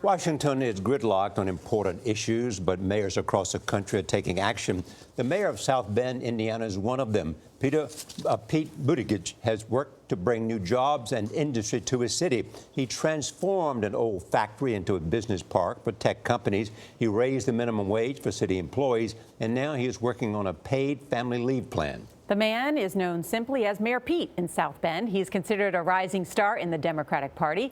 Washington is gridlocked on important issues, but mayors across the country are taking action. The mayor of South Bend, Indiana, is one of them. Pete Buttigieg has worked to bring new jobs and industry to his city. He transformed an old factory into a business park for tech companies. He raised the minimum wage for city employees, and now he is working on a paid family leave plan. The man is known simply as Mayor Pete in South Bend. He's considered a rising star in the Democratic Party.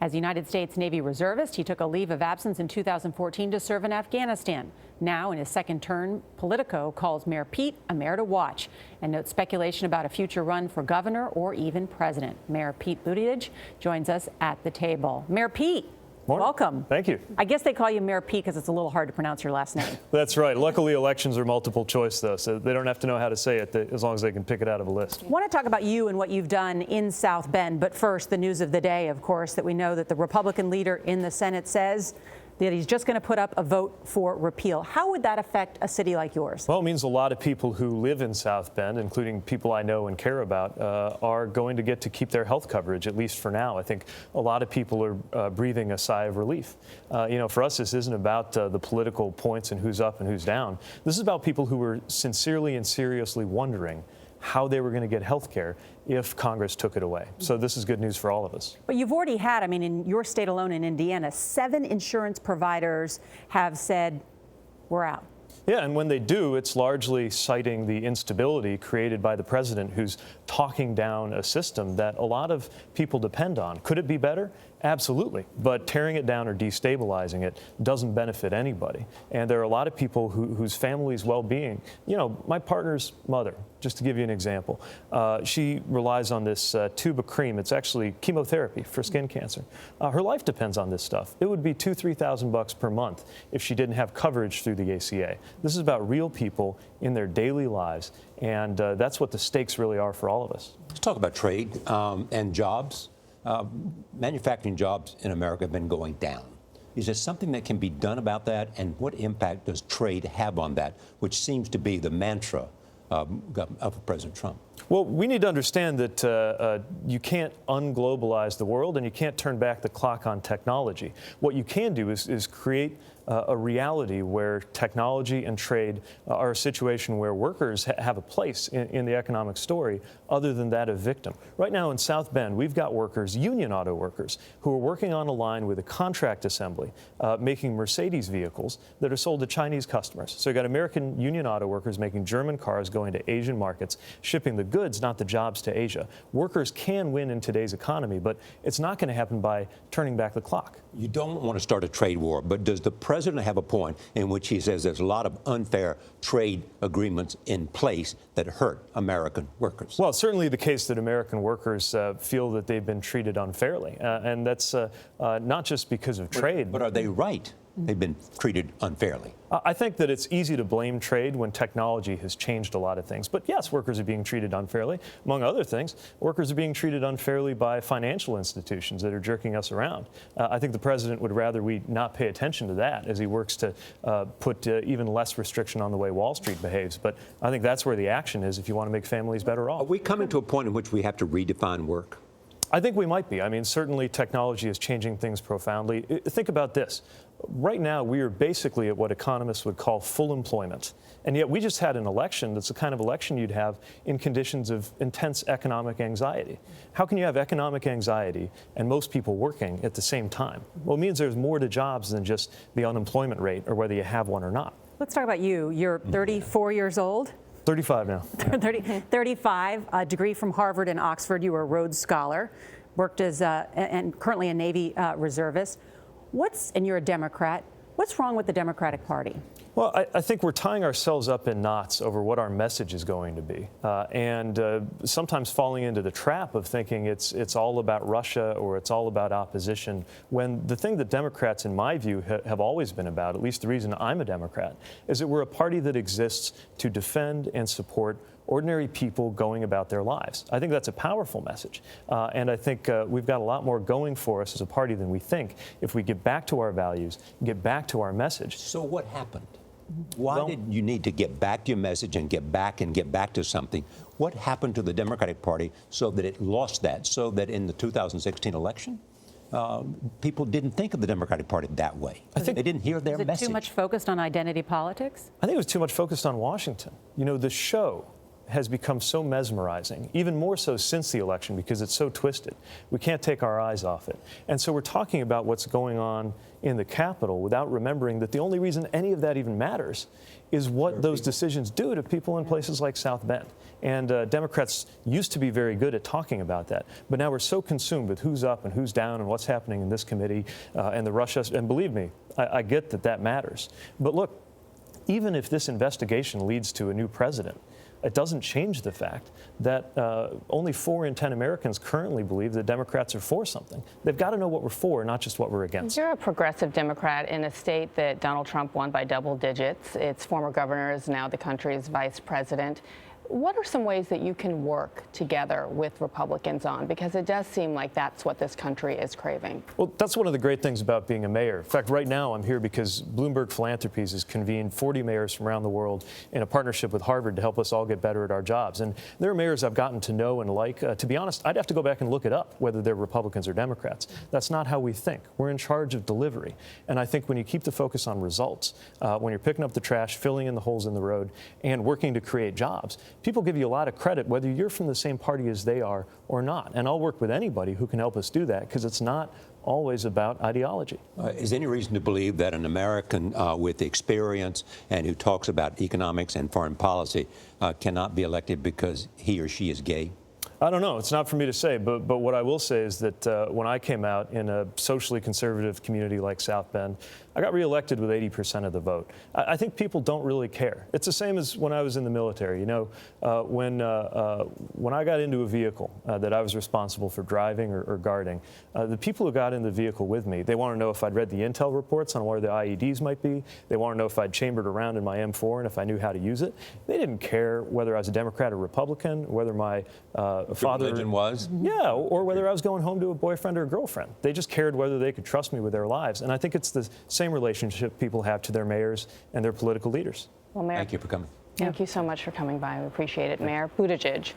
As a United States Navy reservist, he took a leave of absence in 2014 to serve in Afghanistan. Now, in his second term, Politico calls Mayor Pete a mayor to watch and notes speculation about a future run for governor or even president. Mayor Pete Buttigieg joins us at the table. Mayor Pete. Morning. Welcome. Thank you. I guess they call you Mayor Pete because it's a little hard to pronounce your last name. That's right. Luckily, elections are multiple choice, though, so they don't have to know how to say it as long as they can pick it out of a list. I want to talk about you and what you've done in South Bend. But first, the news of the day, of course, that we know that the Republican leader in the Senate says that he's just going to put up a vote for repeal. How would that affect a city like yours? Well, it means a lot of people who live in South Bend, including people I know and care about, are going to get to keep their health coverage, at least for now. I think a lot of people are breathing a sigh of relief. For us, this isn't about the political points and who's up and who's down. This is about people who were sincerely and seriously wondering how they were going to get health care if Congress took it away. So this is good news for all of us. But you've already had, in your state alone in Indiana, 7 insurance providers have said, we're out. Yeah, and when they do, it's largely citing the instability created by the president, who's talking down a system that a lot of people depend on. Could it be better? Absolutely. But tearing it down or destabilizing it doesn't benefit anybody. And there are a lot of people whose family's well-being, my partner's mother, just to give you an example, she relies on this tube of cream. It's actually chemotherapy for skin cancer. Her life depends on this stuff. It would be $2,000–3,000 per month if she didn't have coverage through the ACA. This is about real people in their daily lives, and that's what the stakes really are for all of us. Let's talk about trade and jobs. Manufacturing jobs in America have been going down. Is there something that can be done about that? And what impact does trade have on that, which seems to be the mantra of President Trump? Well, we need to understand that you can't unglobalize the world and you can't turn back the clock on technology. What you can do is create a reality where technology and trade are a situation where workers have a place in the economic story other than that of victim. Right now in South Bend, we've got workers, union auto workers, who are working on a line with a contract assembly, making Mercedes vehicles that are sold to Chinese customers. So you've got American union auto workers making German cars going to Asian markets, shipping the goods, not the jobs, to Asia. Workers can win in today's economy, but it's not going to happen by turning back the clock. You don't want to start a trade war, but does the president have a point in which he says there's a lot of unfair trade agreements in place that hurt American workers? Well, it's certainly the case that American workers feel that they've been treated unfairly, and that's not just because of trade. But are they right? They've been treated unfairly. I think that it's easy to blame trade when technology has changed a lot of things. But yes, workers are being treated unfairly. Among other things, workers are being treated unfairly by financial institutions that are jerking us around. I think the president would rather we not pay attention to that as he works to put even less restriction on the way Wall Street behaves. But I think that's where the action is if you want to make families better off. Are we coming to a point in which we have to redefine work? I think we might be. Certainly technology is changing things profoundly. Think about this. Right now, we are basically at what economists would call full employment. And yet we just had an election that's the kind of election you'd have in conditions of intense economic anxiety. How can you have economic anxiety and most people working at the same time? Well, it means there's more to jobs than just the unemployment rate or whether you have one or not. Let's talk about you. You're 34 years old. 35 now. 35, a degree from Harvard and Oxford. You were a Rhodes Scholar, worked as and currently a Navy reservist. And you're a Democrat. What's wrong with the Democratic Party? Well, I think we're tying ourselves up in knots over what our message is going to be, and sometimes falling into the trap of thinking it's all about Russia or it's all about opposition, when the thing that Democrats, in my view, have always been about, at least the reason I'm a Democrat, is that we're a party that exists to defend and support ordinary people going about their lives. I think that's a powerful message. And I think we've got a lot more going for us as a party than we think if we get back to our values, get back to our message. So what happened? Why did you need to get back to your message and get back to something? What happened to the Democratic Party so that it lost that, so that in the 2016 election, people didn't think of the Democratic Party that way. I think they didn't hear their Was it message. too much focused on identity politics? I think it was too much focused on Washington. You know, the show has become so mesmerizing, even more so since the election because it's so twisted. We can't take our eyes off it. And so we're talking about what's going on in the Capitol without remembering that the only reason any of that even matters is what those decisions do to people in places like South Bend. And Democrats used to be very good at talking about that, but now we're so consumed with who's up and who's down and what's happening in this committee and the Russia, and believe me, I get that that matters. But look, even if this investigation leads to a new president, it doesn't change the fact that only 4 in 10 Americans currently believe that Democrats are for something. They've got to know what we're for, not just what we're against. You're a progressive Democrat in a state that Donald Trump won by double digits. Its former governor is now the country's vice president. What are some ways that you can work together with Republicans on? Because it does seem like that's what this country is craving. Well, that's one of the great things about being a mayor. In fact, right now I'm here because Bloomberg Philanthropies has convened 40 mayors from around the world in a partnership with Harvard to help us all get better at our jobs. And there are mayors I've gotten to know and like. To be honest, I'd have to go back and look it up, whether they're Republicans or Democrats. That's not how we think. We're in charge of delivery. And I think when you keep the focus on results, when you're picking up the trash, filling in the holes in the road, and working to create jobs, people give you a lot of credit whether you're from the same party as they are or not. And I'll work with anybody who can help us do that because it's not always about ideology. Is there any reason to believe that an American with experience and who talks about economics and foreign policy cannot be elected because he or she is gay? I don't know. It's not for me to say, but what I will say is that when I came out in a socially conservative community like South Bend, I got reelected with 80% of the vote. I think people don't really care. It's the same as when I was in the military. You know, when I got into a vehicle that I was responsible for driving or guarding, the people who got in the vehicle with me, they want to know if I'd read the intel reports on where the IEDs might be. They want to know if I'd chambered around in my M4 and if I knew how to use it. They didn't care whether I was a Democrat or Republican, whether my father religion was? Yeah, or whether I was going home to a boyfriend or a girlfriend. They just cared whether they could trust me with their lives. And I think it's the same relationship people have to their mayors and their political leaders. Well, Mayor, Thank you for coming. thank you so much for coming by. We appreciate it, Mayor Buttigieg.